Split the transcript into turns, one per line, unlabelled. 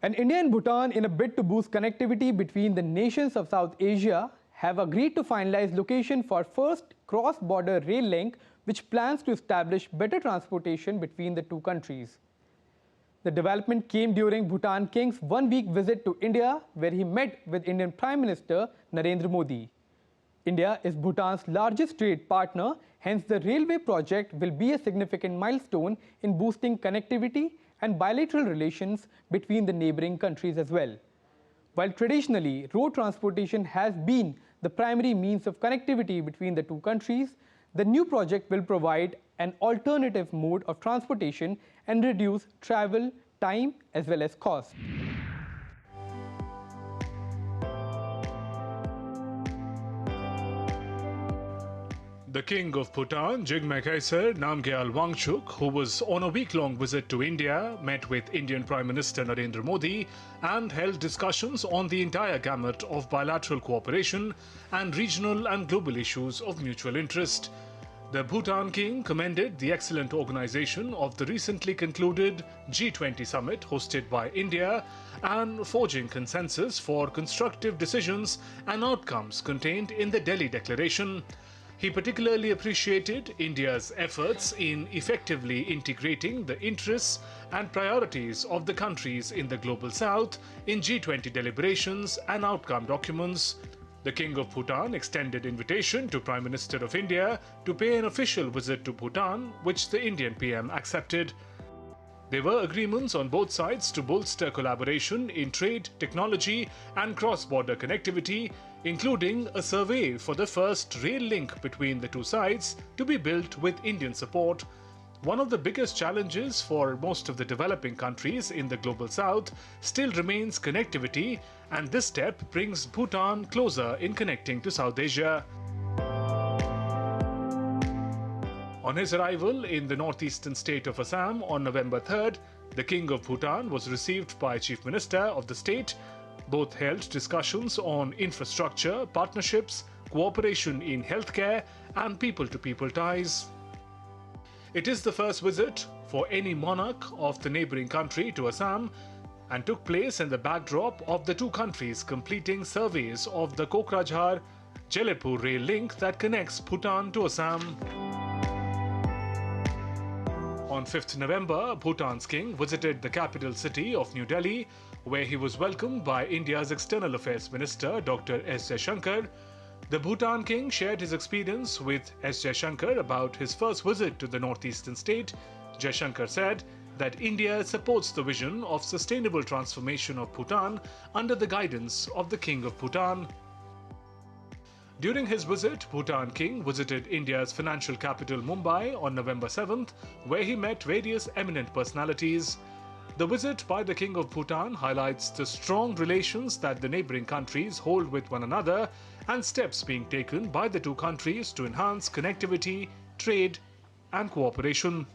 And India and Bhutan, in a bid to boost connectivity between the nations of South Asia, have agreed to finalize location for first cross-border rail link, which plans to establish better transportation between the two countries. The development came during Bhutan King's one-week visit to India, where he met with Indian Prime Minister Narendra Modi. India is Bhutan's largest trade partner, hence the railway project will be a significant milestone in boosting connectivity and bilateral relations between the neighboring countries as well. While traditionally road transportation has been the primary means of connectivity between the two countries, the new project will provide an alternative mode of transportation and reduce travel time as well as cost.
The King of Bhutan, Jigme Khesar, Namgyel Wangchuck, who was on a week-long visit to India, met with Indian Prime Minister Narendra Modi and held discussions on the entire gamut of bilateral cooperation and regional and global issues of mutual interest. The Bhutan King commended the excellent organization of the recently concluded G20 summit hosted by India and forging consensus for constructive decisions and outcomes contained in the Delhi Declaration. He particularly appreciated India's efforts in effectively integrating the interests and priorities of the countries in the Global South in G20 deliberations and outcome documents. The King of Bhutan extended invitation to Prime Minister of India to pay an official visit to Bhutan, which the Indian PM accepted. There were agreements on both sides to bolster collaboration in trade, technology and cross-border connectivity, including a survey for the first rail link between the two sides to be built with Indian support. One of the biggest challenges for most of the developing countries in the Global South still remains connectivity, and this step brings Bhutan closer in connecting to South Asia. On his arrival in the northeastern state of Assam on November 3rd, the King of Bhutan was received by Chief Minister of the state. Both held discussions on infrastructure, partnerships, cooperation in healthcare and people-to-people ties. It is the first visit for any monarch of the neighboring country to Assam and took place in the backdrop of the two countries completing surveys of the Kokrajhar-Jaipur rail link that connects Bhutan to Assam. On 5th November, Bhutan's king visited the capital city of New Delhi, where he was welcomed by India's External Affairs Minister Dr. S. Jaishankar. The Bhutan king shared his experience with S. Jaishankar about his first visit to the northeastern state. Jaishankar said that India supports the vision of sustainable transformation of Bhutan under the guidance of the King of Bhutan. During his visit, Bhutan King visited India's financial capital Mumbai on November 7th, where he met various eminent personalities. The visit by the King of Bhutan highlights the strong relations that the neighboring countries hold with one another and steps being taken by the two countries to enhance connectivity, trade, and cooperation.